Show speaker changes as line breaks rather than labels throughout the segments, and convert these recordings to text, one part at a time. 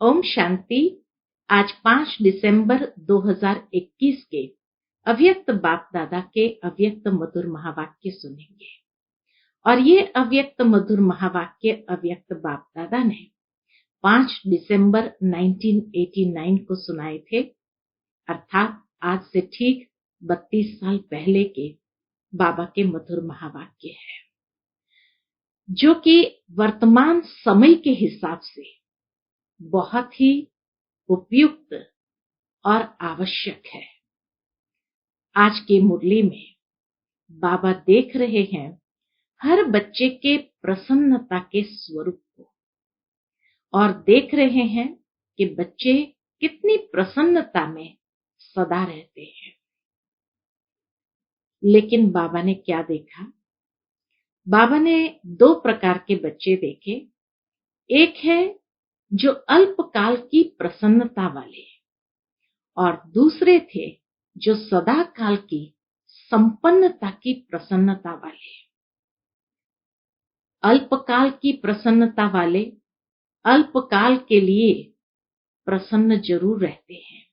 ओम शांति। आज 5 दिसंबर 2021 के अव्यक्त बाप दादा के अव्यक्त मधुर महावाक्य सुनेंगे। और ये अव्यक्त मधुर महावाक्य अव्यक्त बाप दादा ने 5 दिसंबर 1989 को सुनाए थे, अर्थात आज से ठीक 32 साल पहले के बाबा के मधुर महावाक्य है, जो कि वर्तमान समय के हिसाब से बहुत ही उपयुक्त और आवश्यक है। आज की मुरली में बाबा देख रहे हैं हर बच्चे के प्रसन्नता के स्वरूप को, और देख रहे हैं कि बच्चे कितनी प्रसन्नता में सदा रहते हैं। लेकिन बाबा ने क्या देखा? बाबा ने 2 प्रकार के बच्चे देखे। एक है जो अल्पकाल की प्रसन्नता वाले, और दूसरे थे जो सदा काल की संपन्नता की प्रसन्नता वाले। अल्पकाल की प्रसन्नता वाले अल्पकाल के लिए प्रसन्न जरूर रहते हैं,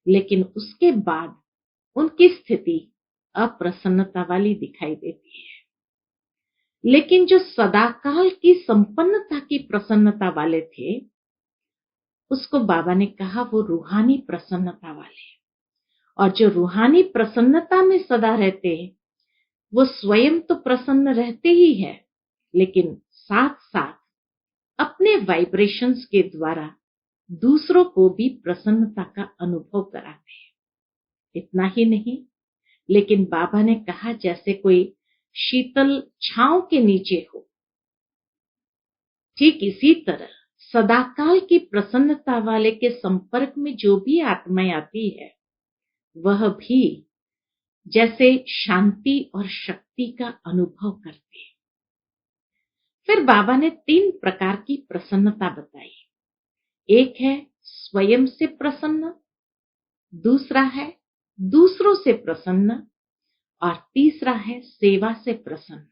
लेकिन उसके बाद उनकी स्थिति अप्रसन्नता वाली दिखाई देती है। लेकिन जो सदाकाल की संपन्नता की प्रसन्नता वाले थे, उसको बाबा ने कहा वो रूहानी प्रसन्नता वाले। और जो रूहानी प्रसन्नता में सदा रहते हैं, वो स्वयं तो प्रसन्न रहते ही है, लेकिन साथ साथ अपने वाइब्रेशंस के द्वारा दूसरों को भी प्रसन्नता का अनुभव कराते हैं। इतना ही नहीं, लेकिन बाबा ने कहा जैसे कोई शीतल छांव के नीचे हो, ठीक इसी तरह सदाकाल की प्रसन्नता वाले के संपर्क में जो भी आत्माएं आती है, वह भी जैसे शांति और शक्ति का अनुभव करते हैं। फिर बाबा ने 3 प्रकार की प्रसन्नता बताई। एक है स्वयं से प्रसन्न, दूसरा है दूसरों से प्रसन्न, और तीसरा है सेवा से प्रसन्न।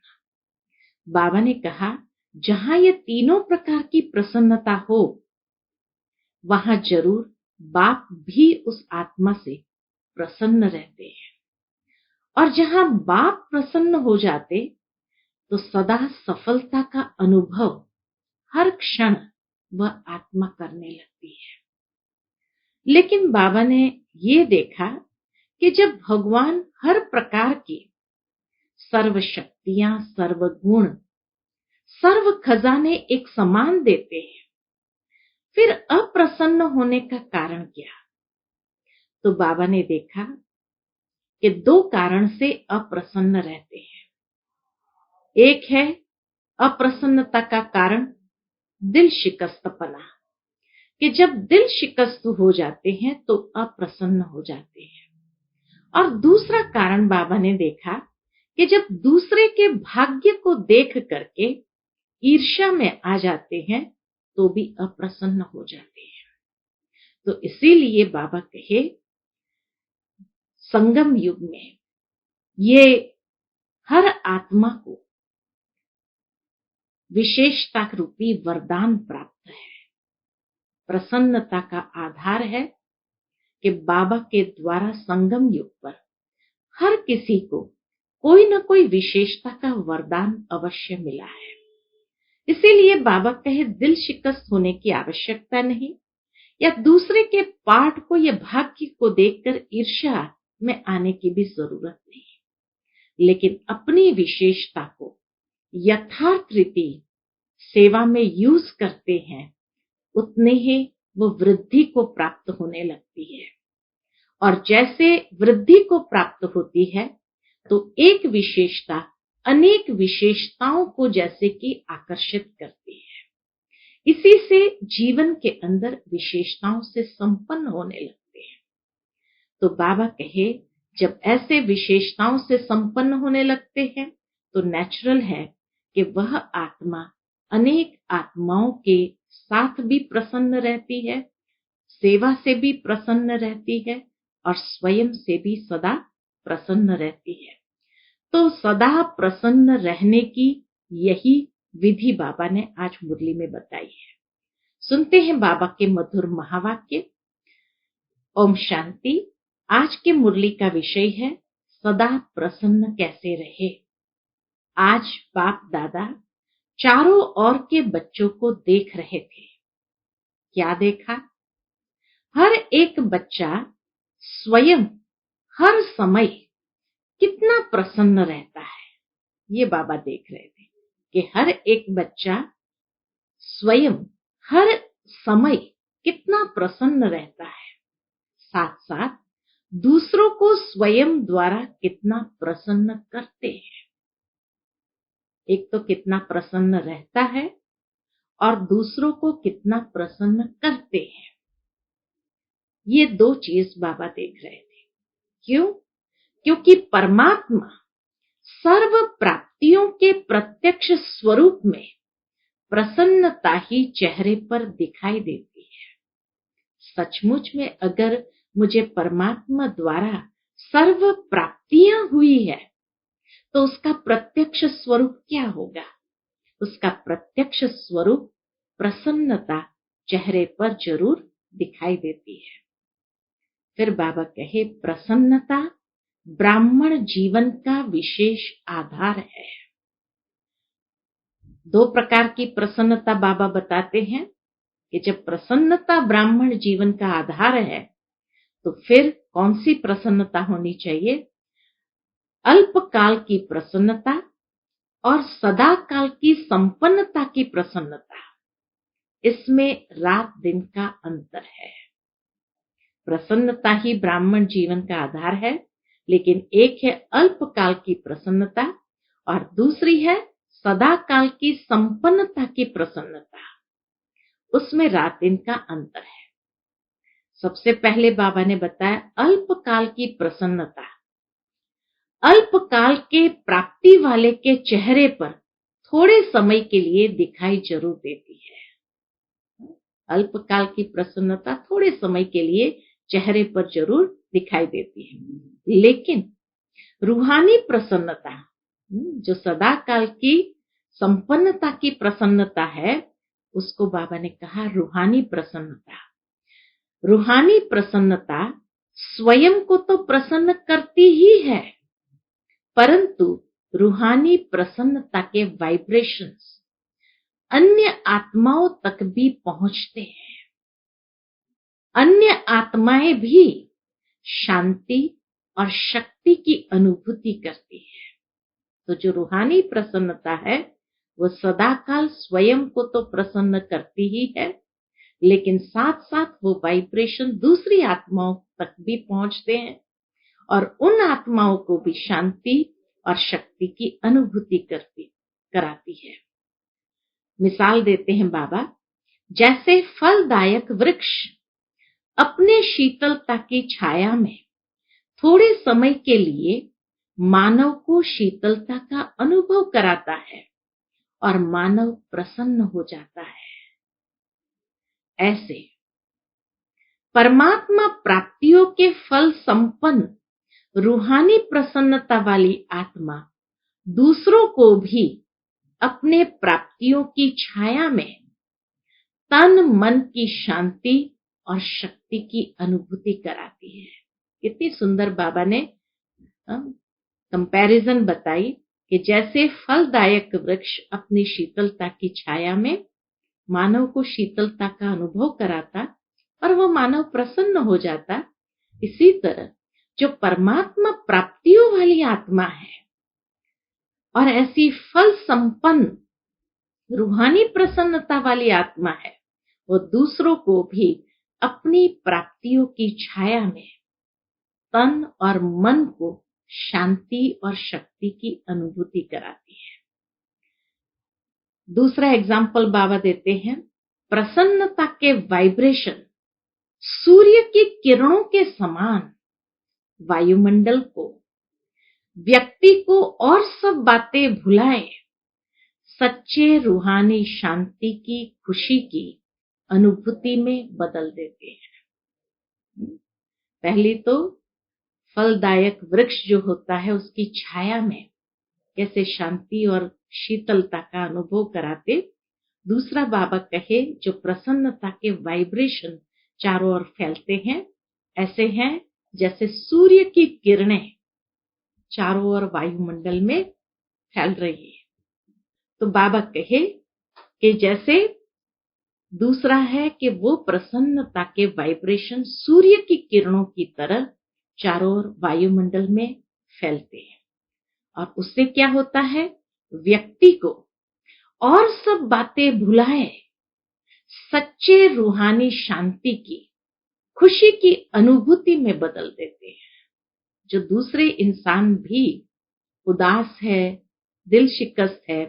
बाबा ने कहा जहां ये तीनों प्रकार की प्रसन्नता हो, वहां जरूर बाप भी उस आत्मा से प्रसन्न रहते हैं। और जहां बाप प्रसन्न हो जाते तो सदा सफलता का अनुभव हर क्षण वह आत्मा करने लगती है। लेकिन बाबा ने ये देखा कि जब भगवान हर प्रकार की सर्व शक्तियां, सर्व गुण, सर्व खजाने एक समान देते हैं, फिर अप्रसन्न होने का कारण क्या? तो बाबा ने देखा कि 2 कारण से अप्रसन्न रहते हैं। एक है अप्रसन्नता का कारण दिल शिकस्तपना, कि जब दिल शिकस्त हो जाते हैं तो अप्रसन्न हो जाते हैं। और दूसरा कारण बाबा ने देखा कि जब दूसरे के भाग्य को देख करके ईर्ष्या में आ जाते हैं तो भी अप्रसन्न हो जाते हैं। तो इसीलिए बाबा कहे संगम युग में ये हर आत्मा को विशेषता रूपी वरदान प्राप्त है। प्रसन्नता का आधार है कि बाबा के द्वारा संगम युग पर हर किसी को कोई न कोई विशेषता का वरदान अवश्य मिला है। इसीलिए बाबा कहे दिल शिकस्त होने की आवश्यकता नहीं, या दूसरे के पाठ को या भाग्य को देखकर ईर्ष्या में आने की भी जरूरत नहीं, लेकिन अपनी विशेषता को यथार्थ रीति सेवा में यूज करते हैं, उतने ही वो वृद्धि को प्राप्त होने लगती है। और जैसे वृद्धि को प्राप्त होती है तो एक विशेषता अनेक विशेषताओं को जैसे कि आकर्षित करती है। इसी से जीवन के अंदर विशेषताओं से संपन्न होने लगते हैं। तो बाबा कहे जब ऐसे विशेषताओं से संपन्न होने लगते हैं तो नेचुरल है कि वह आत्मा अनेक आत्माओं के साथ भी प्रसन्न रहती है, सेवा से भी प्रसन्न रहती है, और स्वयं से भी सदा प्रसन्न रहती है। तो सदा प्रसन्न रहने की यही विधि बाबा ने आज मुरली में बताई है। सुनते हैं बाबा के मधुर महावाक्य। ओम शांति। आज के मुरली का विषय है सदा प्रसन्न कैसे रहे। आज बाप दादा चारों ओर के बच्चों को देख रहे थे। क्या देखा? हर एक बच्चा स्वयं हर समय कितना प्रसन्न रहता है। ये बाबा देख रहे थे कि हर एक बच्चा स्वयं हर समय कितना प्रसन्न रहता है, साथ साथ दूसरों को स्वयं द्वारा कितना प्रसन्न करते हैं। एक तो कितना प्रसन्न रहता है और दूसरों को कितना प्रसन्न करते हैं। ये दो चीज बाबा देख रहे थे। क्यों? क्योंकि परमात्मा सर्व प्राप्तियों के प्रत्यक्ष स्वरूप में प्रसन्नता ही चेहरे पर दिखाई देती है। सचमुच में अगर मुझे परमात्मा द्वारा सर्व प्राप्तियां हुई है तो उसका प्रत्यक्ष स्वरूप क्या होगा? उसका प्रत्यक्ष स्वरूप प्रसन्नता चेहरे पर जरूर दिखाई देती है। फिर बाबा कहे प्रसन्नता ब्राह्मण जीवन का विशेष आधार है। दो प्रकार की प्रसन्नता बाबा बताते हैं कि जब प्रसन्नता ब्राह्मण जीवन का आधार है तो फिर कौन सी प्रसन्नता होनी चाहिए? अल्पकाल की प्रसन्नता और सदा काल की संपन्नता की प्रसन्नता। इसमें रात दिन का अंतर है। प्रसन्नता ही ब्राह्मण जीवन का आधार है, लेकिन एक है अल्पकाल की प्रसन्नता और दूसरी है सदा काल की संपन्नता की प्रसन्नता। उसमें रात दिन का अंतर है। सबसे पहले बाबा ने बताया अल्पकाल की प्रसन्नता। अल्पकाल के प्राप्ति वाले के चेहरे पर थोड़े समय के लिए दिखाई जरूर देती है। अल्पकाल की प्रसन्नता थोड़े समय के लिए चेहरे पर जरूर दिखाई देती है, लेकिन रूहानी प्रसन्नता जो सदा काल की संपन्नता की प्रसन्नता है, उसको बाबा ने कहा रूहानी प्रसन्नता। रूहानी प्रसन्नता स्वयं को तो प्रसन्न करती ही है, परंतु रूहानी प्रसन्नता के वाइब्रेशंस अन्य आत्माओं तक भी पहुंचते हैं। अन्य आत्माएं भी शांति और शक्ति की अनुभूति करती है। तो जो रूहानी प्रसन्नता है वो सदाकाल स्वयं को तो प्रसन्न करती ही है, लेकिन साथ साथ वो वाइब्रेशन दूसरी आत्माओं तक भी पहुंचते हैं और उन आत्माओं को भी शांति और शक्ति की अनुभूति कराती है। मिसाल देते हैं बाबा, जैसे फलदायक वृक्ष अपने शीतलता की छाया में थोड़े समय के लिए मानव को शीतलता का अनुभव कराता है और मानव प्रसन्न हो जाता है, ऐसे परमात्मा प्राप्तियों के फल संपन्न रूहानी प्रसन्नता वाली आत्मा दूसरों को भी अपने प्राप्तियों की छाया में तन मन की शांति और शक्ति की अनुभूति कराती है। कितनी सुंदर बाबा ने कंपैरिजन बताई कि जैसे फलदायक वृक्ष अपनी शीतलता की छाया में मानव को शीतलता का अनुभव कराता और वो मानव प्रसन्न हो जाता, इसी तरह जो परमात्मा प्राप्तियों वाली आत्मा है और ऐसी फल संपन्न रूहानी प्रसन्नता वाली आत्मा है, वो दूसरों को भी अपनी प्राप्तियों की छाया में तन और मन को शांति और शक्ति की अनुभूति कराती है। दूसरा एग्जाम्पल बाबा देते हैं, प्रसन्नता के वाइब्रेशन सूर्य की किरणों के समान वायुमंडल को, व्यक्ति को और सब बातें भुलाए सच्चे रूहानी शांति की, खुशी की अनुभूति में बदल देते हैं। पहली तो फलदायक वृक्ष जो होता है उसकी छाया में कैसे शांति और शीतलता का अनुभव कराते, दूसरा बाबा कहे जो प्रसन्नता के वाइब्रेशन चारों ओर फैलते हैं, ऐसे हैं जैसे सूर्य की किरणें चारों ओर वायुमंडल में फैल रही है। तो बाबा कहे कि जैसे दूसरा है कि वो प्रसन्नता के वाइब्रेशन सूर्य की किरणों की तरह चारों ओर वायुमंडल में फैलते हैं, और उससे क्या होता है, व्यक्ति को और सब बातें भुलाए सच्चे रूहानी शांति की, खुशी की अनुभूति में बदल देते हैं। जो दूसरे इंसान भी उदास है, दिल शिकस्त है,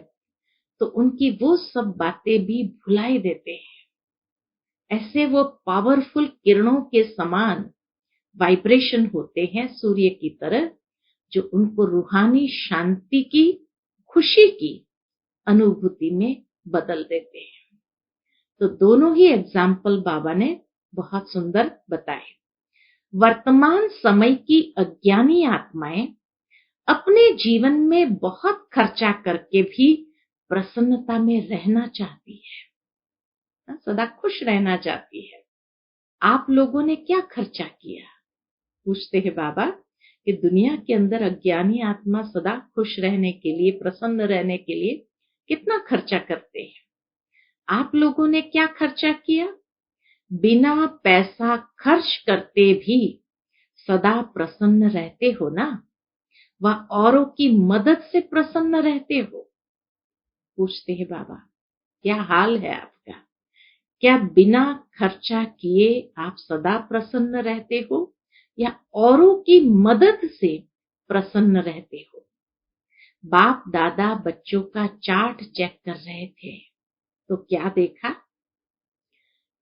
तो उनकी वो सब बातें भी भुलाई देते हैं। ऐसे वो पावरफुल किरणों के समान वाइब्रेशन होते हैं सूर्य की तरह, जो उनको रूहानी शांति की, खुशी की अनुभूति में बदल देते हैं। तो दोनों ही एग्जाम्पल बाबा ने बहुत सुंदर बताए। वर्तमान समय की अज्ञानी आत्माएं अपने जीवन में बहुत खर्चा करके भी प्रसन्नता में रहना चाहती है, सदा खुश रहना चाहती है। आप लोगों ने क्या खर्चा किया, पूछते हैं बाबा, कि दुनिया के अंदर अज्ञानी आत्मा सदा खुश रहने के लिए, प्रसन्न रहने के लिए कितना खर्चा करते हैं। आप लोगों ने क्या खर्चा किया, बिना पैसा खर्च करते भी सदा प्रसन्न रहते हो ना, व औरों की मदद से प्रसन्न रहते हो। पूछते हैं बाबा, क्या हाल है आपका, क्या बिना खर्चा किए आप सदा प्रसन्न रहते हो या औरों की मदद से प्रसन्न रहते हो। बाप दादा बच्चों का चार्ट चेक कर रहे थे, तो क्या देखा,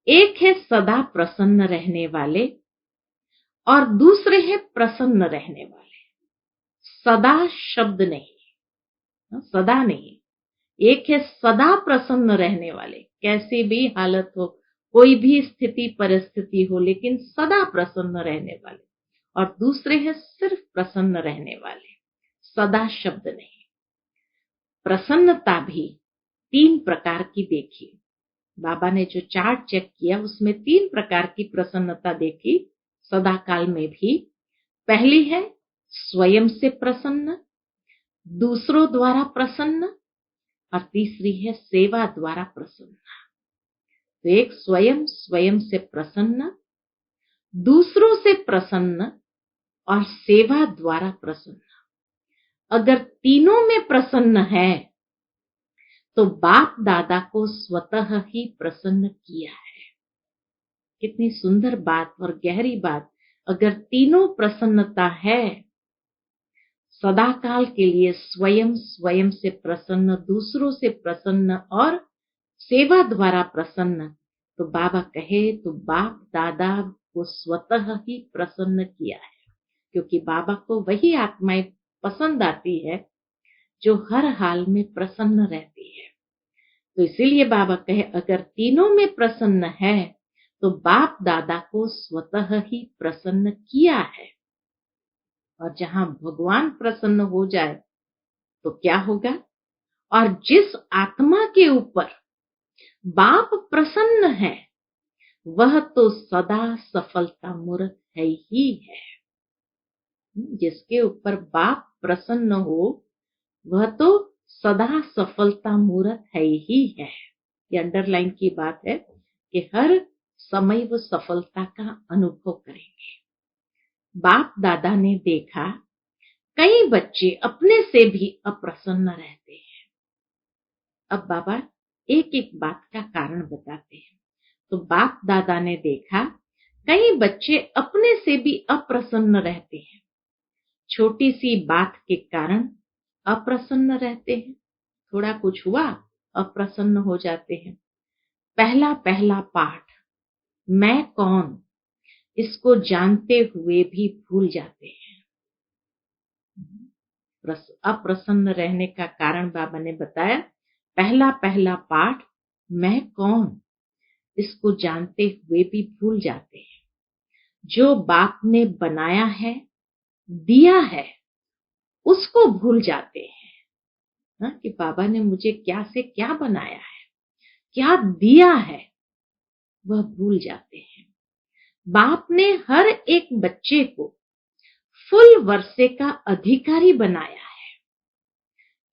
एक है सदा प्रसन्न रहने वाले और दूसरे हैं प्रसन्न रहने वाले। सदा शब्द नहीं, सदा नहीं, एक है सदा प्रसन्न रहने वाले, कैसी भी हालत हो, कोई भी स्थिति परिस्थिति हो, लेकिन सदा प्रसन्न रहने वाले, और दूसरे हैं सिर्फ प्रसन्न रहने वाले, सदा शब्द नहीं। प्रसन्नता भी 3 प्रकार की देखी। बाबा ने जो चार्ट चेक किया उसमें 3 प्रकार की प्रसन्नता देखी सदा काल में भी। पहली है स्वयं से प्रसन्न, दूसरों द्वारा प्रसन्न, और तीसरी है सेवा द्वारा प्रसन्न। तो एक स्वयं से प्रसन्न, दूसरों से प्रसन्न और सेवा द्वारा प्रसन्न। अगर तीनों में प्रसन्न है तो बाप दादा को स्वतः ही प्रसन्न किया है। कितनी सुंदर बात और गहरी बात। अगर तीनों प्रसन्नता है, सदा काल के लिए स्वयं से प्रसन्न, दूसरों से प्रसन्न और सेवा द्वारा प्रसन्न, तो बाबा कहे तो बाप दादा को स्वतः ही प्रसन्न किया है, क्योंकि बाबा को वही आत्माएं पसंद आती है जो हर हाल में प्रसन्न रहती है। तो इसीलिए बाबा कहे अगर तीनों में प्रसन्न है तो बाप दादा को स्वतः ही प्रसन्न किया है। और जहां भगवान प्रसन्न हो जाए तो क्या होगा, और जिस आत्मा के ऊपर बाप प्रसन्न है वह तो सदा सफलता मूर्त है ही है। जिसके ऊपर बाप प्रसन्न हो वह तो सदा सफलता मूर्त है ही है। ये अंडरलाइन की बात है कि हर समय वो सफलता का अनुभव करेंगे। बाप दादा ने देखा कई बच्चे अपने से भी अप्रसन्न रहते हैं। अब बाबा एक एक बात का कारण बताते हैं। तो बाप दादा ने देखा कई बच्चे अपने से भी अप्रसन्न रहते हैं, छोटी सी बात के कारण अप्रसन्न रहते हैं। थोड़ा कुछ हुआ अप्रसन्न हो जाते हैं। पहला पाठ मैं कौन, इसको जानते हुए भी भूल जाते हैं। अप्रसन्न रहने का कारण बाबा ने बताया, पहला पाठ मैं कौन, इसको जानते हुए भी भूल जाते हैं। जो बाप ने बनाया है, दिया है, उसको भूल जाते हैं। कि बाबा ने मुझे क्या से क्या बनाया है। क्या दिया है वह भूल जाते हैं। बाप ने हर एक बच्चे को फुल वर्षे का अधिकारी बनाया है।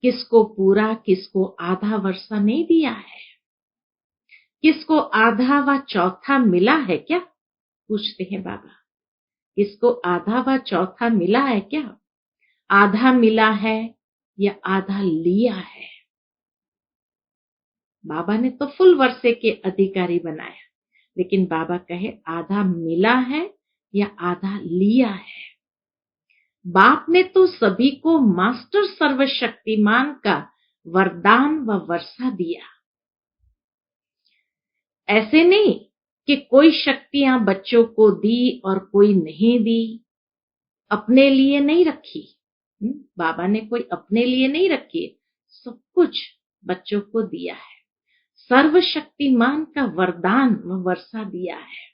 किसको पूरा किसको आधा वर्षा नहीं दिया है। किसको आधा व चौथा मिला है क्या, पूछते हैं बाबा। किसको आधा व चौथा मिला है क्या? आधा मिला है या आधा लिया है? बाबा ने तो फुल वर्षे के अधिकारी बनाया, लेकिन बाबा कहे आधा मिला है या आधा लिया है। बाप ने तो सभी को मास्टर सर्वशक्तिमान का वरदान व वर्षा दिया। ऐसे नहीं कि कोई शक्तियां बच्चों को दी और कोई नहीं दी, अपने लिए नहीं रखी। बाबा ने कोई अपने लिए नहीं रखी, सब कुछ बच्चों को दिया है। सर्वशक्तिमान का वरदान व वर्षा दिया है।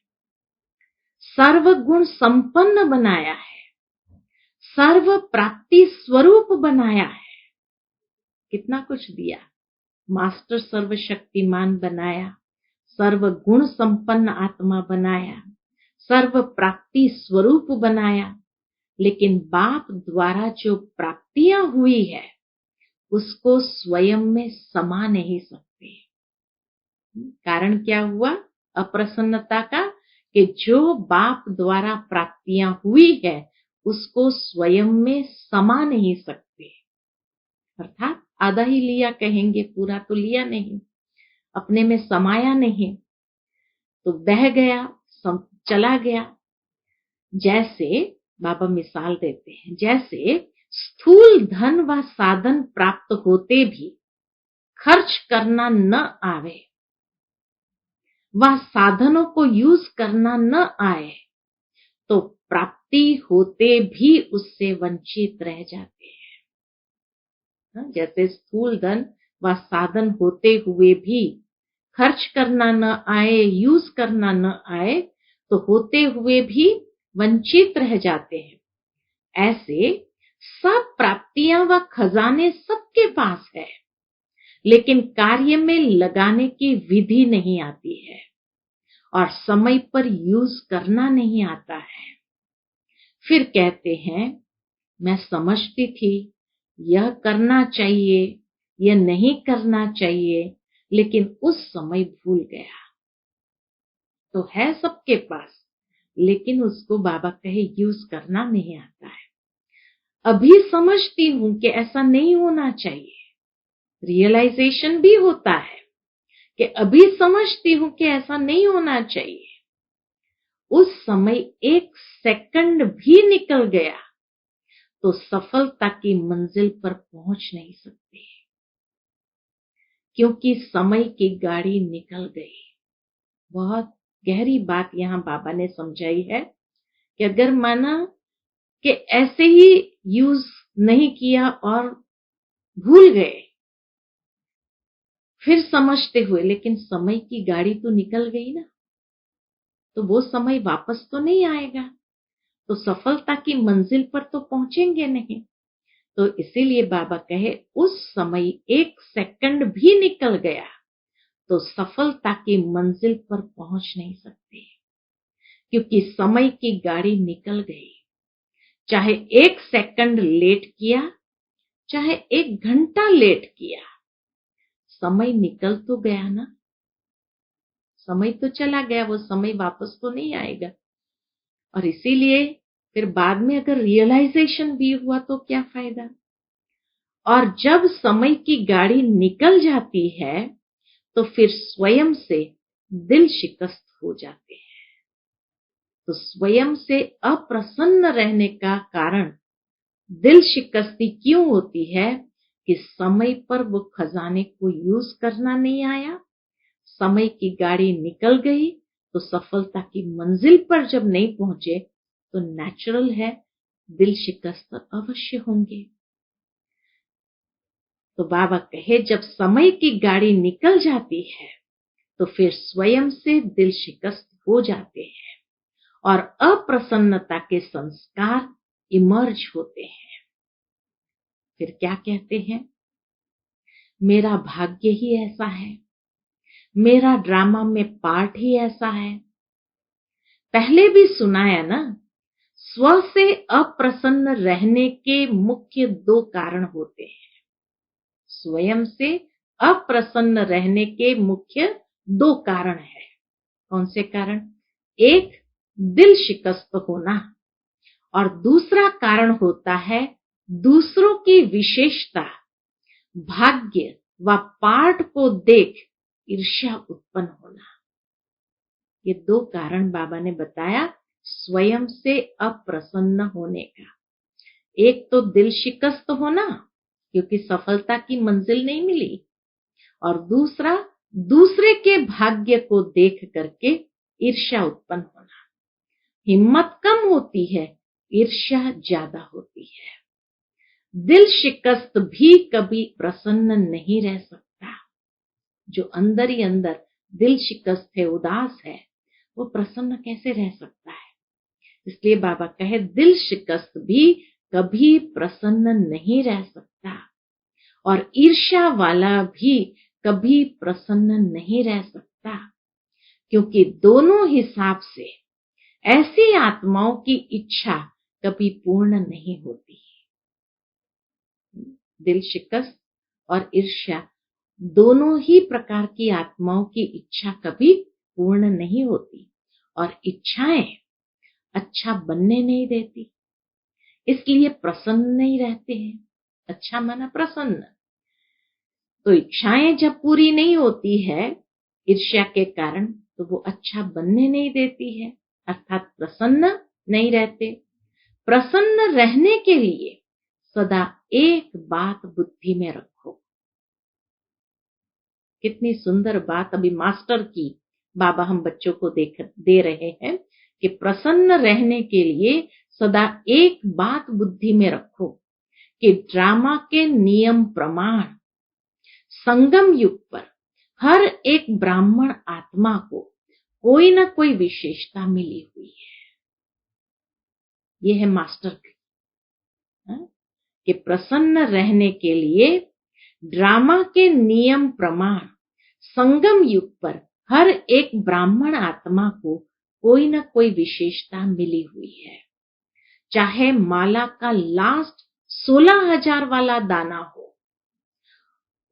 सर्वगुण संपन्न बनाया है। सर्व प्राप्ति स्वरूप बनाया है। कितना कुछ दिया। मास्टर सर्वशक्तिमान बनाया, सर्व गुण संपन्न आत्मा बनाया, सर्व प्राप्ति स्वरूप बनाया। लेकिन बाप द्वारा जो प्राप्तियां हुई है उसको स्वयं में समा नहीं सकते। कारण क्या हुआ अप्रसन्नता का? कि जो बाप द्वारा प्राप्तियां हुई है उसको स्वयं में समा नहीं सकते। अर्थात आधा ही लिया कहेंगे, पूरा तो लिया नहीं, अपने में समाया नहीं, तो बह गया, चला गया। जैसे बाबा मिसाल देते हैं, जैसे स्थूल धन व साधन प्राप्त होते भी खर्च करना न आवे, वह साधनों को यूज करना न आए, तो प्राप्ति होते भी उससे वंचित रह जाते हैं। जैसे स्थूल धन व साधन होते हुए भी खर्च करना न आए, यूज करना न आए, तो होते हुए भी वंचित रह जाते हैं। ऐसे सब प्राप्तियां व खजाने सबके पास है, लेकिन कार्य में लगाने की विधि नहीं आती है और समय पर यूज करना नहीं आता है। फिर कहते हैं मैं समझती थी यह करना चाहिए, यह नहीं करना चाहिए, लेकिन उस समय भूल गया। तो है सबके पास, लेकिन उसको बाबा कहे यूज करना नहीं आता है। अभी समझती हूं कि ऐसा नहीं होना चाहिए। रियलाइजेशन भी होता है कि अभी समझती हूं कि ऐसा नहीं होना चाहिए। उस समय 1 सेकंड भी निकल गया तो सफलता की मंजिल पर पहुंच नहीं सकते, क्योंकि समय की गाड़ी निकल गई। बहुत गहरी बात यहां बाबा ने समझाई है कि अगर माना कि ऐसे ही यूज नहीं किया और भूल गए, फिर समझते हुए, लेकिन समय की गाड़ी तो निकल गई ना, तो वो समय वापस तो नहीं आएगा, तो सफलता की मंजिल पर तो पहुंचेंगे नहीं। तो इसीलिए बाबा कहे उस समय 1 सेकंड भी निकल गया तो सफलता की मंजिल पर पहुंच नहीं सकते, क्योंकि समय की गाड़ी निकल गई। चाहे 1 सेकंड लेट किया, चाहे 1 घंटा लेट किया, समय निकल तो गया ना। समय तो चला गया, वो समय वापस तो नहीं आएगा। और इसीलिए फिर बाद में अगर रियलाइजेशन भी हुआ तो क्या फायदा। और जब समय की गाड़ी निकल जाती है तो फिर स्वयं से दिल शिकस्त हो जाते हैं। तो स्वयं से अप्रसन्न रहने का कारण दिल शिकस्ती क्यों होती है कि समय पर वो खजाने को यूज करना नहीं आया, समय की गाड़ी निकल गई, तो सफलता की मंजिल पर जब नहीं पहुंचे तो नेचुरल है दिल शिकस्त अवश्य होंगे। तो बाबा कहे जब समय की गाड़ी निकल जाती है तो फिर स्वयं से दिल शिकस्त हो जाते हैं और अप्रसन्नता के संस्कार इमर्ज होते हैं। फिर क्या कहते हैं, मेरा भाग्य ही ऐसा है, मेरा ड्रामा में पार्ट ही ऐसा है। पहले भी सुनाया ना, स्व से अप्रसन्न रहने के मुख्य दो कारण होते हैं। स्वयं से अप्रसन्न रहने के मुख्य दो कारण है। कौन से कारण? एक, दिल शिकस्त होना, और दूसरा कारण होता है दूसरों की विशेषता, भाग्य व पाठ को देख ईर्ष्या उत्पन्न होना। ये दो कारण बाबा ने बताया स्वयं से अप्रसन्न होने का। एक तो दिल शिकस्त होना, क्योंकि सफलता की मंजिल नहीं मिली, और दूसरा दूसरे के भाग्य को देख करके ईर्ष्या उत्पन्न होना। हिम्मत कम होती है, ईर्ष्या ज्यादा होती है। दिल शिकस्त भी कभी प्रसन्न नहीं रह सकता। जो अंदर ही अंदर दिल शिकस्त है, उदास है, वो प्रसन्न कैसे रह सकता है? इसलिए बाबा कहे दिल शिकस्त भी कभी प्रसन्न नहीं रह सकता, और ईर्ष्या वाला भी कभी प्रसन्न नहीं रह सकता, क्योंकि दोनों हिसाब से ऐसी आत्माओं की इच्छा कभी पूर्ण नहीं होती। दिल शिकस्त और ईर्ष्या दोनों ही प्रकार की आत्माओं की इच्छा कभी पूर्ण नहीं होती, और इच्छाएं अच्छा बनने नहीं देती, इसलिए प्रसन्न नहीं रहते हैं। अच्छा माना प्रसन्न। तो इच्छाएं जब पूरी नहीं होती है ईर्ष्या के कारण, तो वो अच्छा बनने नहीं देती है, अर्थात प्रसन्न नहीं रहते। प्रसन्न रहने के लिए सदा एक बात बुद्धि में रखो। कितनी सुंदर बात अभी मास्टर की बाबा हम बच्चों को दे रहे हैं कि प्रसन्न रहने के लिए सदा एक बात बुद्धि में रखो कि ड्रामा के नियम प्रमाण संगम युग पर हर एक ब्राह्मण आत्मा को कोई ना कोई विशेषता मिली हुई है। यह है मास्टर की, कि प्रसन्न रहने के लिए ड्रामा के नियम प्रमाण संगम युग पर हर एक ब्राह्मण आत्मा को कोई ना कोई विशेषता मिली हुई है। चाहे माला का लास्ट 16,000 वाला दाना हो,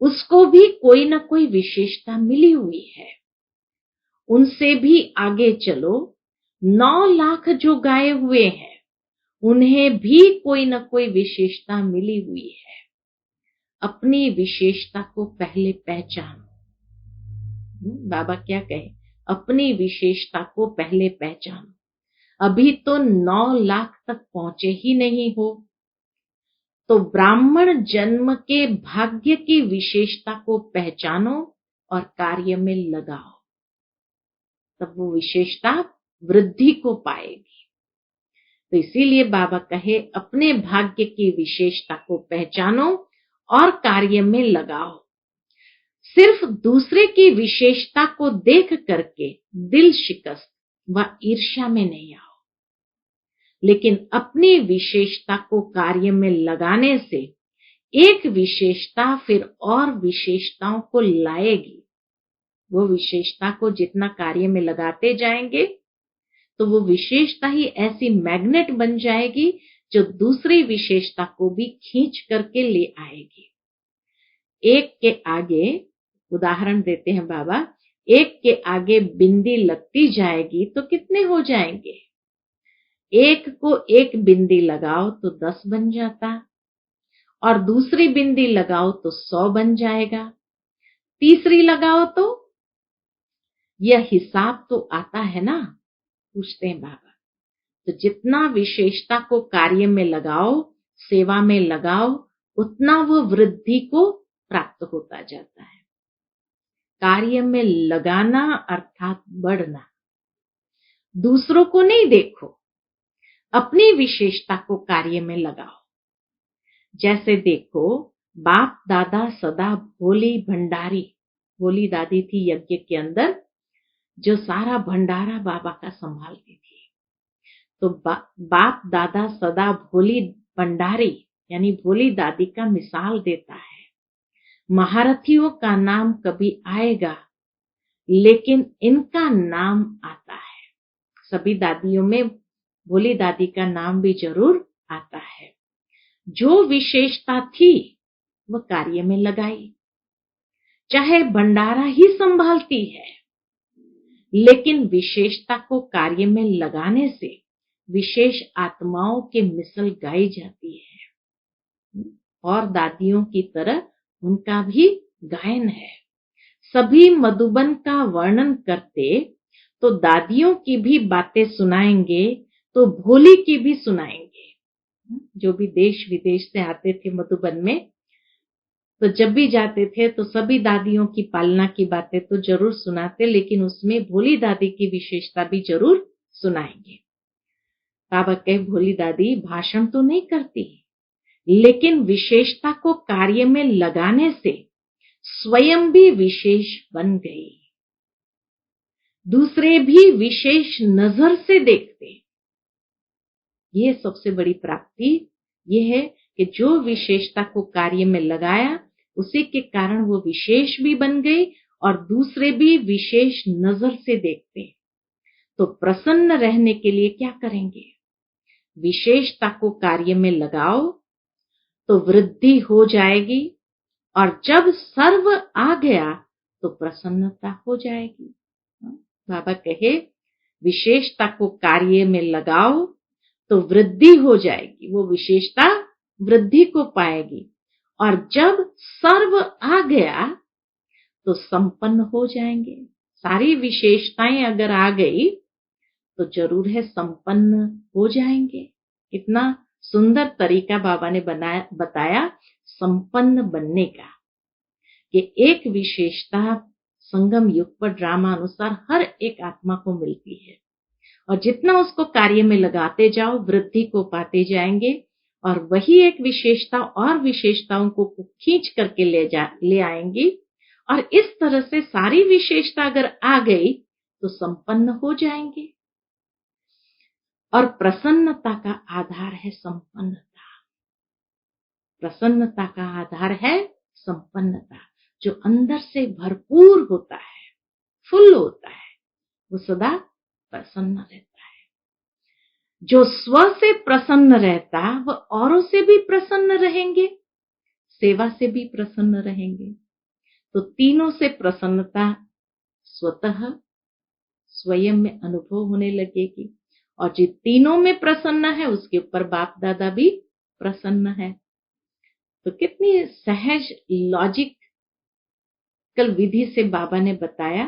उसको भी कोई ना कोई विशेषता मिली हुई है। उनसे भी आगे चलो, 9 लाख जो गाए हुए हैं, उन्हें भी कोई ना कोई विशेषता मिली हुई है। अपनी विशेषता को पहले पहचानो। बाबा क्या कहे? अपनी विशेषता को पहले पहचानो। अभी तो 9 लाख तक पहुंचे ही नहीं हो, तो ब्राह्मण जन्म के भाग्य की विशेषता को पहचानो और कार्य में लगाओ, तब वो विशेषता वृद्धि को पाएगी। तो इसीलिए बाबा कहे अपने भाग्य की विशेषता को पहचानो और कार्य में लगाओ। सिर्फ दूसरे की विशेषता को देख करके दिल शिकस्त व ईर्ष्या में नहीं आओ, लेकिन अपनी विशेषता को कार्य में लगाने से एक विशेषता फिर और विशेषताओं को लाएगी। वो विशेषता को जितना कार्य में लगाते जाएंगे, तो वो विशेषता ही ऐसी मैग्नेट बन जाएगी जो दूसरी विशेषता को भी खींच करके ले आएगी। एक के आगे, उदाहरण देते हैं बाबा, एक के आगे बिंदी लगती जाएगी तो कितने हो जाएंगे? एक को एक बिंदी लगाओ तो 10 बन जाता, और दूसरी बिंदी लगाओ तो 100 बन जाएगा, तीसरी लगाओ तो, यह हिसाब तो आता है ना? पूछते हैं बाबा। तो जितना विशेषता को कार्य में लगाओ, सेवा में लगाओ, उतना वो वृद्धि को प्राप्त होता जाता है। कार्य में लगाना अर्थात बढ़ना। दूसरों को नहीं देखो, अपनी विशेषता को कार्य में लगाओ। जैसे देखो, बाप दादा सदा भोली भंडारी, भोली दादी थी यज्ञ के अंदर, जो सारा भंडारा बाबा का संभालती थी। तो बाप दादा सदा भोली भंडारी यानी भोली दादी का मिसाल देता है। महारथियों का नाम कभी आएगा लेकिन इनका नाम आता है। सभी दादियों में भोली दादी का नाम भी जरूर आता है। जो विशेषता थी वह कार्य में लगाई, चाहे भंडारा ही संभालती है, लेकिन विशेषता को कार्य में लगाने से विशेष आत्माओं के मिसल गाई जाती है और दादियों की तरह उनका भी गायन है। सभी मधुबन का वर्णन करते तो दादियों की भी बातें सुनाएंगे तो भोली की भी सुनाएंगे। जो भी देश विदेश से आते थे मधुबन में, तो जब भी जाते थे तो सभी दादियों की पालना की बातें तो जरूर सुनाते, लेकिन उसमें भोली दादी की विशेषता भी जरूर सुनाएंगे। बाबा कहे भोली दादी भाषण तो नहीं करती, लेकिन विशेषता को कार्य में लगाने से स्वयं भी विशेष बन गई। दूसरे भी विशेष नजर से देखते। ये सबसे बड़ी प्राप्ति ये है कि जो विशेषता को कार्य में लगाया उसी के कारण वो विशेष भी बन गई और दूसरे भी विशेष नजर से देखते। तो प्रसन्न रहने के लिए क्या करेंगे? विशेषता को कार्य में लगाओ तो वृद्धि हो जाएगी, और जब सर्व आ गया तो प्रसन्नता हो जाएगी। बाबा कहे विशेषता को कार्य में लगाओ तो वृद्धि हो जाएगी, वो विशेषता वृद्धि को पाएगी, और जब सर्व आ गया तो संपन्न हो जाएंगे। सारी विशेषताएं अगर आ गई तो जरूर है संपन्न हो जाएंगे। कितना सुंदर तरीका बाबा ने बताया संपन्न बनने का, कि एक विशेषता संगम युग पर ड्रामा अनुसार हर एक आत्मा को मिलती है, और जितना उसको कार्य में लगाते जाओ वृद्धि को पाते जाएंगे, और वही एक विशेषता और विशेषताओं को खींच करके ले आएंगी, और इस तरह से सारी विशेषता अगर आ गई तो संपन्न हो जाएंगे। और प्रसन्नता का आधार है संपन्नता। प्रसन्नता का आधार है संपन्नता। जो अंदर से भरपूर होता है, फुल होता है, वो सदा प्रसन्न रहता है। जो स्व से प्रसन्न रहता वह औरों से भी प्रसन्न रहेंगे, सेवा से भी प्रसन्न रहेंगे। तो तीनों से प्रसन्नता स्वतः स्वयं में अनुभव होने लगेगी, और जो तीनों में प्रसन्न है उसके ऊपर बाप दादा भी प्रसन्न है। तो कितनी सहज लॉजिकल विधि से बाबा ने बताया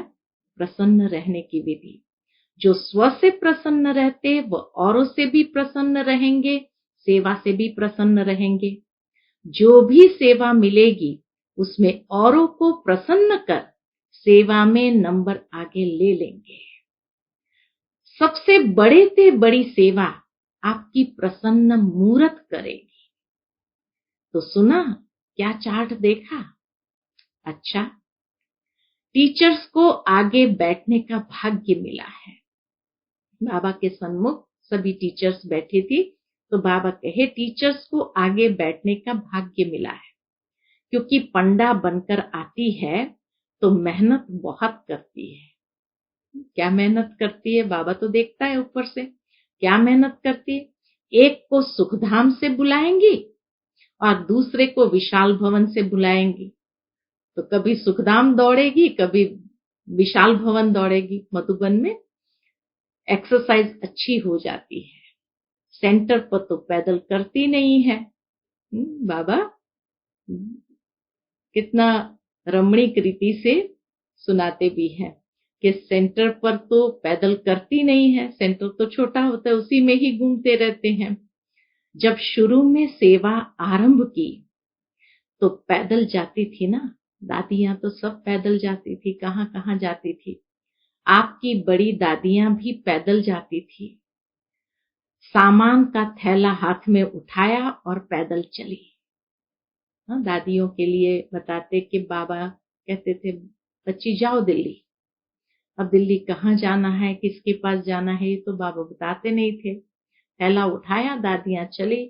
प्रसन्न रहने की विधि। जो स्व से प्रसन्न रहते वो औरों से भी प्रसन्न रहेंगे, सेवा से भी प्रसन्न रहेंगे। जो भी सेवा मिलेगी उसमें औरों को प्रसन्न कर सेवा में नंबर आगे ले लेंगे। सबसे बड़े से बड़ी सेवा आपकी प्रसन्न मूर्त करेगी। तो सुना क्या चार्ट देखा? अच्छा, टीचर्स को आगे बैठने का भाग्य मिला है। बाबा के सन्मुख सभी टीचर्स बैठी थी, तो बाबा कहे टीचर्स को आगे बैठने का भाग्य मिला है, क्योंकि पंडा बनकर आती है तो मेहनत बहुत करती है। क्या मेहनत करती है? बाबा तो देखता है ऊपर से। क्या मेहनत करती है? एक को सुखधाम से बुलाएंगी और दूसरे को विशाल भवन से बुलाएंगी। तो कभी सुखधाम दौड़ेगी, कभी विशाल भवन दौड़ेगी। मधुबन में एक्सरसाइज अच्छी हो जाती है। सेंटर पर तो पैदल करती नहीं है। बाबा कितना रमणीक रीति से सुनाते भी हैं कि सेंटर पर तो पैदल करती नहीं है, सेंटर तो छोटा होता है, उसी में ही घूमते रहते हैं। जब शुरू में सेवा आरंभ की तो पैदल जाती थी ना, दादियां तो सब पैदल जाती थी, कहां कहां जाती थी। आपकी बड़ी दादियां भी पैदल जाती थी। सामान का थैला हाथ में उठाया और पैदल चली। दादियों के लिए बताते कि बाबा कहते थे बच्ची जाओ दिल्ली। अब दिल्ली कहाँ जाना है, किसके पास जाना है, ये तो बाबा बताते नहीं थे। थैला उठाया, दादियां चली।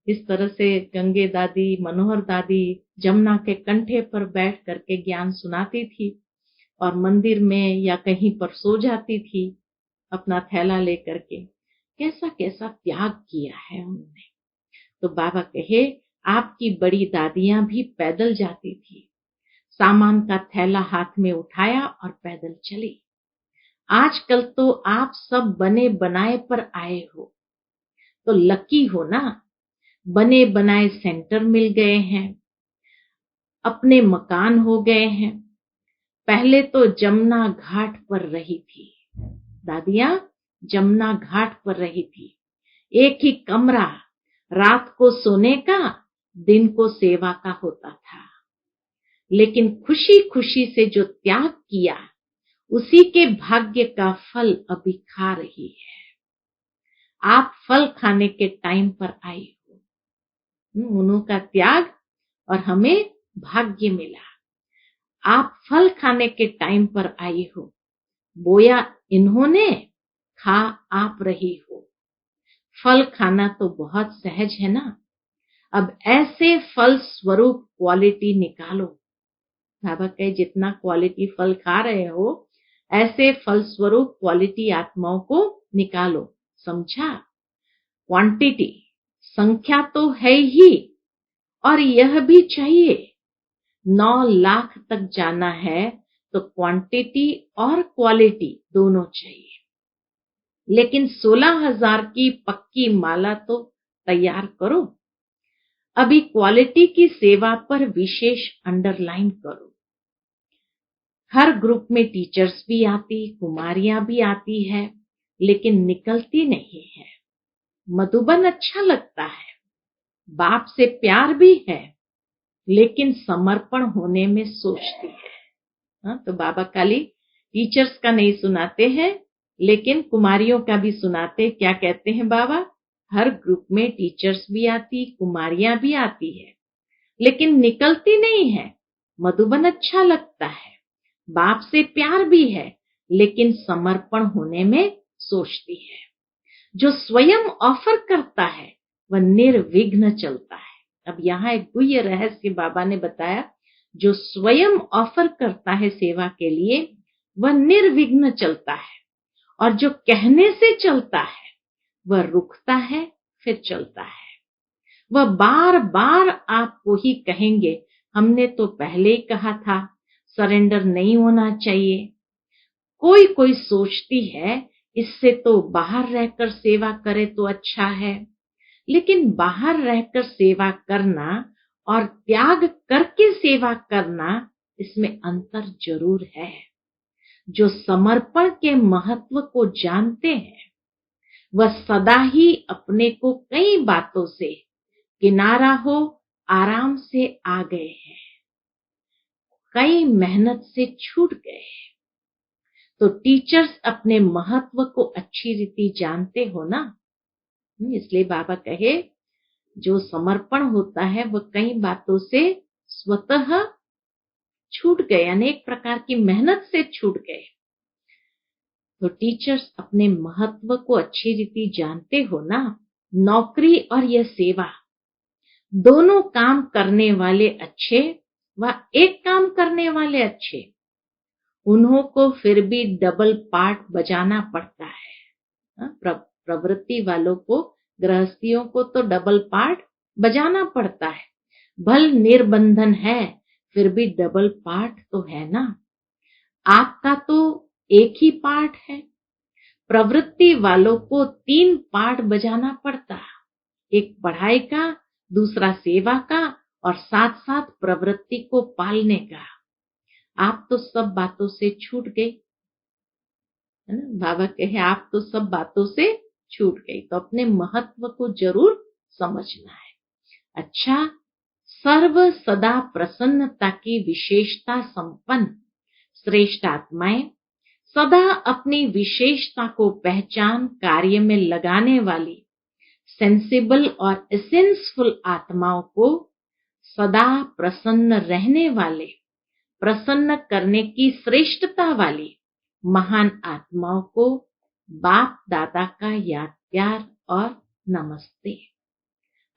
इस तरह से गंगे दादी, मनोहर दादी जमुना के कंठे पर बैठ करके ज्ञान सुनाती थी, और मंदिर में या कहीं पर सो जाती थी अपना थैला लेकर के। कैसा कैसा त्याग किया है उन्होंने। तो बाबा कहे आपकी बड़ी दादियां भी पैदल जाती थी, सामान का थैला हाथ में उठाया और पैदल चली। आजकल तो आप सब बने बनाए पर आए हो, तो लकी हो ना, बने बनाए सेंटर मिल गए हैं, अपने मकान हो गए हैं। पहले तो जमुना घाट पर रही थी दादियां, जमुना घाट पर रही थी। एक ही कमरा, रात को सोने का, दिन को सेवा का होता था। लेकिन खुशी खुशी से जो त्याग किया, उसी के भाग्य का फल अभी खा रही है। आप फल खाने के टाइम पर आई हो। उन्हों त्याग और हमें भाग्य मिला। आप फल खाने के टाइम पर आई हो। बोया इन्होंने, खा आप रही हो। फल खाना तो बहुत सहज है ना। अब ऐसे फल स्वरूप क्वालिटी निकालो। बाबा कहे जितना क्वालिटी फल खा रहे हो, ऐसे फल स्वरूप क्वालिटी आत्माओं को निकालो। समझा? क्वांटिटी, संख्या तो है ही, और यह भी चाहिए। 9 लाख तक जाना है तो क्वांटिटी और क्वालिटी दोनों चाहिए। लेकिन 16,000 की पक्की माला तो तैयार करो। अभी क्वालिटी की सेवा पर विशेष अंडरलाइन करो। हर ग्रुप में टीचर्स भी आती, कुमारियां भी आती है, लेकिन निकलती नहीं है। मधुबन अच्छा लगता है, बाप से प्यार भी है, लेकिन समर्पण होने में सोचती है। तो बाबा खाली टीचर्स का नहीं सुनाते हैं, लेकिन कुमारियों का भी सुनाते। क्या कहते हैं बाबा? हर ग्रुप में टीचर्स भी आती, कुमारियां भी आती है, लेकिन निकलती नहीं है। मधुबन अच्छा लगता है, बाप से प्यार भी है, लेकिन समर्पण होने में सोचती है। जो स्वयं ऑफर करता है वह निर्विघ्न चलता है। अब यहाँ एक गुह्य रहस्य बाबा ने बताया। जो स्वयं ऑफर करता है सेवा के लिए, वह निर्विघ्न चलता है, और जो कहने से चलता है वह रुकता है फिर चलता है। वह बार बार आपको ही कहेंगे, हमने तो पहले ही कहा था सरेंडर नहीं होना चाहिए। कोई कोई सोचती है इससे तो बाहर रहकर सेवा करे तो अच्छा है, लेकिन बाहर रहकर सेवा करना और त्याग करके सेवा करना, इसमें अंतर जरूर है। जो समर्पण के महत्व को जानते हैं, वह सदा ही अपने को कई बातों से किनारा हो आराम से आ गए हैं, कई मेहनत से छूट गए। तो टीचर्स अपने महत्व को अच्छी रीति जानते हो ना। इसलिए बाबा कहे जो समर्पण होता है वह कई बातों से स्वतः छूट गए, अनेक प्रकार की मेहनत से छूट गए। तो टीचर्स अपने महत्व को अच्छी रीति जानते हो ना। नौकरी और यह सेवा, दोनों काम करने वाले अच्छे व एक काम करने वाले अच्छे, उन्हों को फिर भी डबल पार्ट बजाना पड़ता है। प्रवृत्ति वालों को, गृहस्थियों को तो डबल पार्ट बजाना पड़ता है। भल निर्बंधन है, फिर भी डबल पार्ट तो है ना। आपका तो एक ही पार्ट है, प्रवृत्ति वालों को 3 पार्ट बजाना पड़ता है। एक पढ़ाई का, दूसरा सेवा का, और साथ साथ प्रवृत्ति को पालने का। आप तो सब बातों से छूट गई, है ना। बाबा कहे आप तो सब बातों से छूट गई, तो अपने महत्व को जरूर समझना है। अच्छा, सर्व सदा प्रसन्नता की विशेषता संपन्न श्रेष्ठ आत्माएं, सदा अपनी विशेषता को पहचान कार्य में लगाने वाली सेंसिबल और एसेंसफुल आत्माओं को, सदा प्रसन्न रहने वाले, प्रसन्न करने की श्रेष्ठता वाली महान आत्माओं को बाप दादा का याद प्यार और नमस्ते।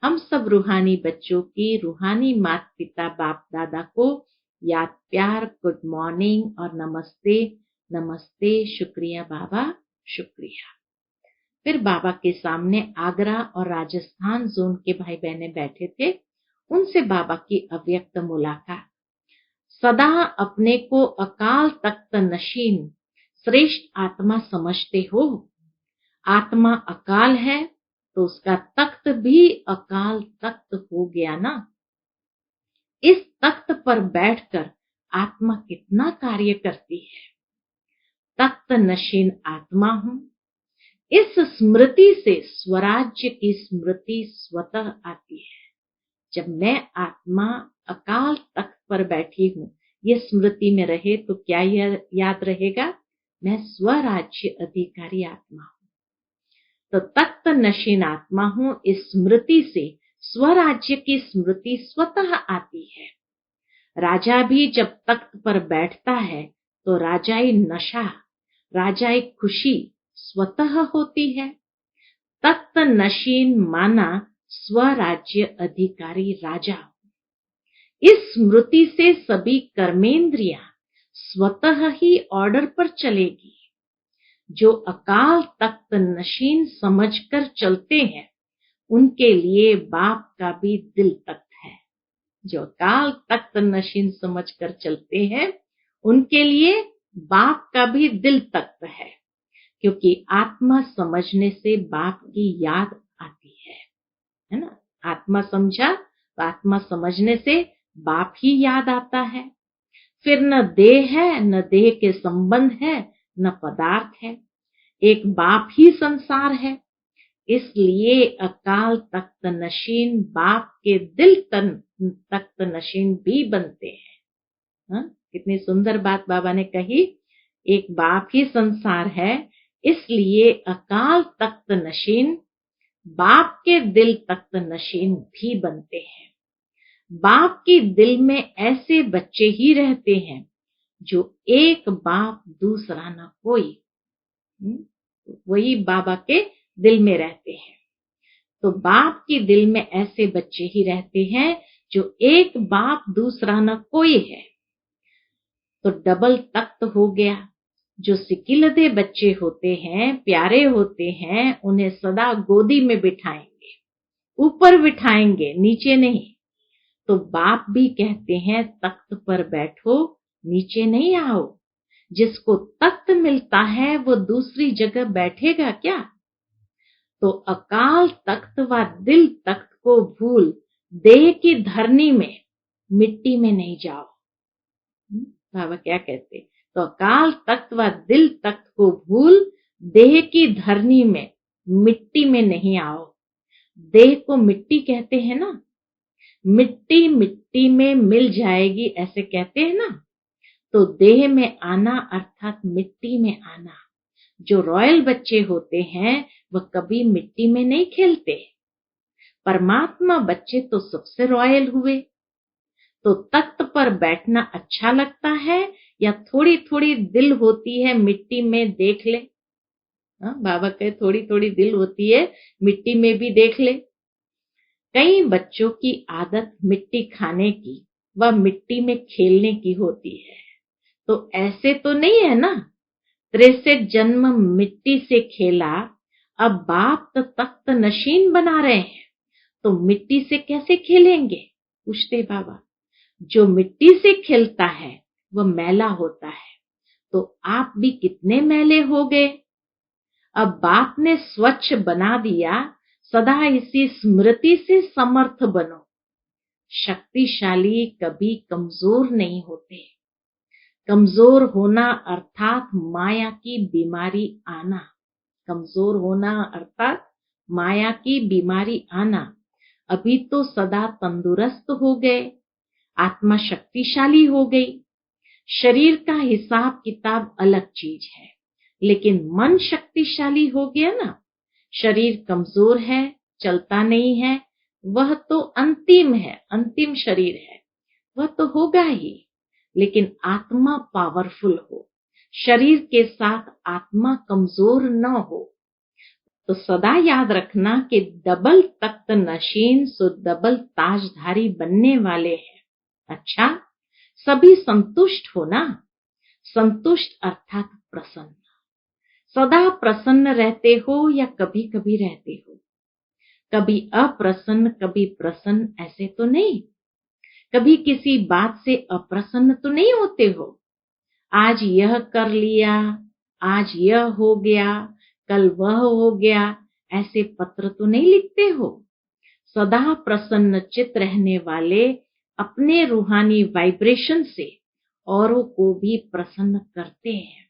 हम सब रूहानी बच्चों की रूहानी माता पिता बाप दादा को याद प्यार, गुड मॉर्निंग और नमस्ते। नमस्ते, शुक्रिया बाबा, शुक्रिया। फिर बाबा के सामने आगरा और राजस्थान जोन के भाई बहने बैठे थे। उनसे बाबा की अव्यक्त मुलाकात। सदा अपने को अकाल तख्त नशीन श्रेष्ठ आत्मा समझते हो। आत्मा अकाल है तो उसका तख्त भी अकाल तख्त हो गया ना। इस तख्त पर बैठकर आत्मा कितना कार्य करती है। तख्त नशीन आत्मा हूं। इस स्मृति से स्वराज्य की स्मृति स्वतः आती है। जब मैं आत्मा अकाल तख्त पर बैठी हूं, ये स्मृति में रहे तो क्या याद रहेगा? मैं स्वराज्य अधिकारी आत्मा हूं। तो तख्त नशीन आत्मा हूं, इस स्मृति से स्वराज्य की स्मृति स्वतः आती है। राजा भी जब तख्त पर बैठता है तो राजाई नशा, राजाई खुशी स्वतः होती है। तख्त नशीन माना स्वराज्य अधिकारी राजा। इस स्मृति से सभी कर्मेंद्रियां स्वतः ही ऑर्डर पर चलेगी। जो अकाल तख्त नशीन समझकर चलते हैं उनके लिए बाप का भी दिल तख्त है। जो अकाल तख्त नशीन समझकर चलते हैं उनके लिए बाप का भी दिल तख्त है, क्योंकि आत्मा समझने से बाप की याद आती है ना। आत्मा समझा तो आत्मा समझने से बाप ही याद आता है। फिर न देह है, न देह के संबंध है, न पदार्थ है। एक बाप ही संसार है। इसलिए अकाल तख्त नशीन बाप के दिल तख्त नशीन भी बनते हैं। कितनी सुंदर बात बाबा ने कही। एक बाप ही संसार है, इसलिए अकाल तख्त नशीन बाप के दिल तख्त नशीन भी बनते हैं। बाप के दिल में ऐसे बच्चे ही रहते हैं जो एक बाप दूसरा न कोई, वही बाबा के दिल में रहते हैं। तो बाप के दिल में ऐसे बच्चे ही रहते हैं जो एक बाप दूसरा न कोई है। तो डबल तख्त हो गया। जो सिकिलदे बच्चे होते हैं, प्यारे होते हैं, उन्हें सदा गोदी में बिठाएंगे, ऊपर बिठाएंगे, नीचे नहीं। तो बाप भी कहते हैं तख्त पर बैठो, नीचे नहीं आओ। जिसको तख्त मिलता है वो दूसरी जगह बैठेगा क्या? तो अकाल तख्त व दिल तख्त को भूल देह की धरनी में, मिट्टी में नहीं जाओ। बाबा क्या कहते? तो अकाल तख्त व दिल तख्त को भूल देह की धरनी में, मिट्टी में नहीं आओ। देह को मिट्टी कहते हैं ना। मिट्टी मिट्टी में मिल जाएगी ऐसे कहते हैं ना। तो देह में आना अर्थात मिट्टी में आना। जो रॉयल बच्चे होते हैं वह कभी मिट्टी में नहीं खेलते। परमात्मा बच्चे तो सबसे रॉयल हुए। तो तख्त पर बैठना अच्छा लगता है या थोड़ी थोड़ी दिल होती है मिट्टी में देख ले? बाबा कहे थोड़ी थोड़ी दिल होती है मिट्टी में भी देख ले। कई बच्चों की आदत मिट्टी खाने की व मिट्टी में खेलने की होती है। तो ऐसे तो नहीं है ना। 63 जन्म मिट्टी से खेला, अब बाप तो तख्त नशीन बना रहे हैं, तो मिट्टी से कैसे खेलेंगे? पूछते बाबा। जो मिट्टी से खेलता है वह मैला होता है। तो आप भी कितने मैले हो गए। अब बाप ने स्वच्छ बना दिया। सदा इसी स्मृति से समर्थ बनो। शक्तिशाली कभी कमजोर नहीं होते। कमजोर होना अर्थात माया की बीमारी आना। कमजोर होना अर्थात माया की बीमारी आना। अभी तो सदा तंदुरुस्त हो गए, आत्मा शक्तिशाली हो गई। शरीर का हिसाब किताब अलग चीज है, लेकिन मन शक्तिशाली हो गया ना। शरीर कमजोर है, चलता नहीं है, वह तो अंतिम है, अंतिम शरीर है, वह तो होगा ही। लेकिन आत्मा पावरफुल हो, शरीर के साथ आत्मा कमजोर न हो। तो सदा याद रखना कि डबल तख्त नशीन सो डबल ताजधारी बनने वाले हैं। अच्छा, सभी संतुष्ट हो ना। संतुष्ट अर्थात प्रसन्न। सदा प्रसन्न रहते हो या कभी कभी रहते हो? कभी अप्रसन्न कभी प्रसन्न, ऐसे तो नहीं। कभी किसी बात से अप्रसन्न तो नहीं होते हो? आज यह कर लिया, आज यह हो गया, कल वह हो गया, ऐसे पत्र तो नहीं लिखते हो? सदा प्रसन्न चित्त रहने वाले अपने रूहानी वाइब्रेशन से औरों को भी प्रसन्न करते हैं।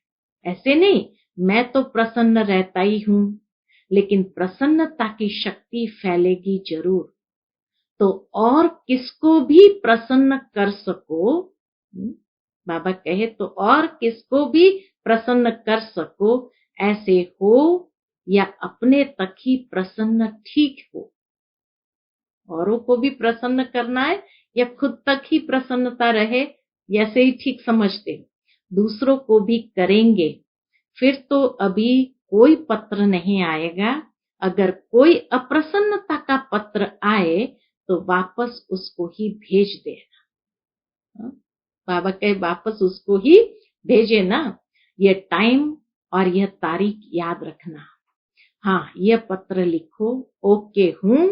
ऐसे नहीं मैं तो प्रसन्न रहता ही हूं, लेकिन प्रसन्नता की शक्ति फैलेगी जरूर। तो और किसको भी प्रसन्न कर सको, बाबा कहे तो और किसको भी प्रसन्न कर सको, ऐसे हो या अपने तक ही प्रसन्न ठीक हो। औरों को भी प्रसन्न करना है या खुद तक ही प्रसन्नता रहे, ऐसे ही ठीक समझते हो? दूसरों को भी करेंगे, फिर तो अभी कोई पत्र नहीं आएगा। अगर कोई अप्रसन्नता का पत्र आए तो वापस उसको ही भेज देना। बाबा कहे वापस उसको ही भेजे ना। ये टाइम और यह तारीख याद रखना। हाँ, यह पत्र लिखो, ओके हूं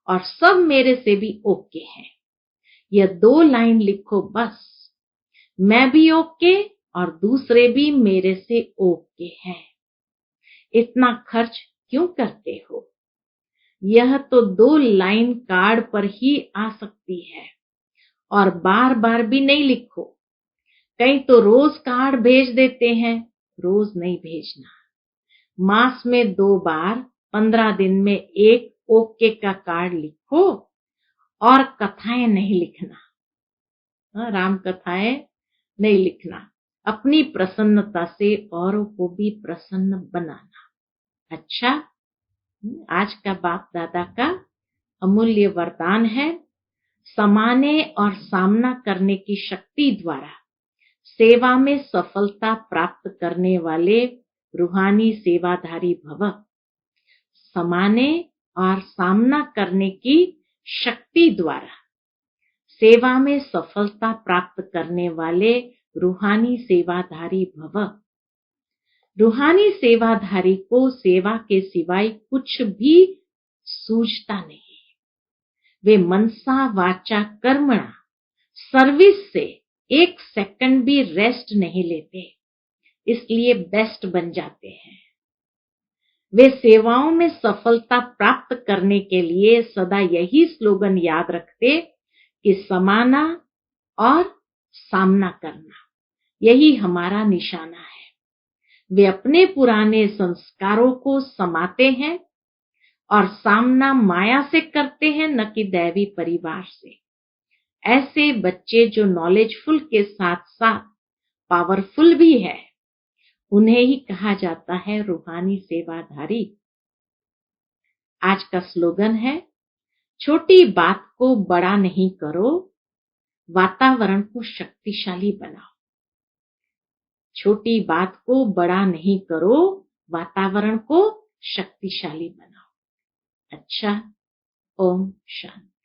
और सब मेरे से भी ओके है। यह 2 लाइन लिखो बस, मैं भी ओके और दूसरे भी मेरे से ओके हैं। इतना खर्च क्यों करते हो? यह तो 2 लाइन कार्ड पर ही आ सकती है और बार बार भी नहीं लिखो। कई तो रोज कार्ड भेज देते हैं, रोज नहीं भेजना। मास में 2 बार 15 दिन में 1 ओके का कार्ड लिखो और कथाएं नहीं लिखना। राम कथाएं नहीं लिखना। अपनी प्रसन्नता से औरों को भी प्रसन्न बनाना। अच्छा, आज का बाप दादा का अमूल्य वरदान है, समाने और सामना करने की शक्ति द्वारा सेवा में सफलता प्राप्त करने वाले रूहानी सेवाधारी भव। समाने और सामना करने की शक्ति द्वारा सेवा में सफलता प्राप्त करने वाले रूहानी सेवाधारी भव। रूहानी सेवाधारी को सेवा के सिवाय कुछ भी सूझता नहीं। वे मनसा वाचा कर्मणा सर्विस से 1 सेकंड भी रेस्ट नहीं लेते, इसलिए बेस्ट बन जाते हैं। वे सेवाओं में सफलता प्राप्त करने के लिए सदा यही स्लोगन याद रखते कि समाना और सामना करना, यही हमारा निशाना है। वे अपने पुराने संस्कारों को समाते हैं और सामना माया से करते हैं, न कि दैवी परिवार से। ऐसे बच्चे जो नॉलेजफुल के साथ साथ पावरफुल भी है, उन्हें ही कहा जाता है रूहानी सेवाधारी। आज का स्लोगन है, छोटी बात को बड़ा नहीं करो, वातावरण को शक्तिशाली बनाओ। छोटी बात को बड़ा नहीं करो, वातावरण को शक्तिशाली बनाओ। अच्छा, ओम शांति।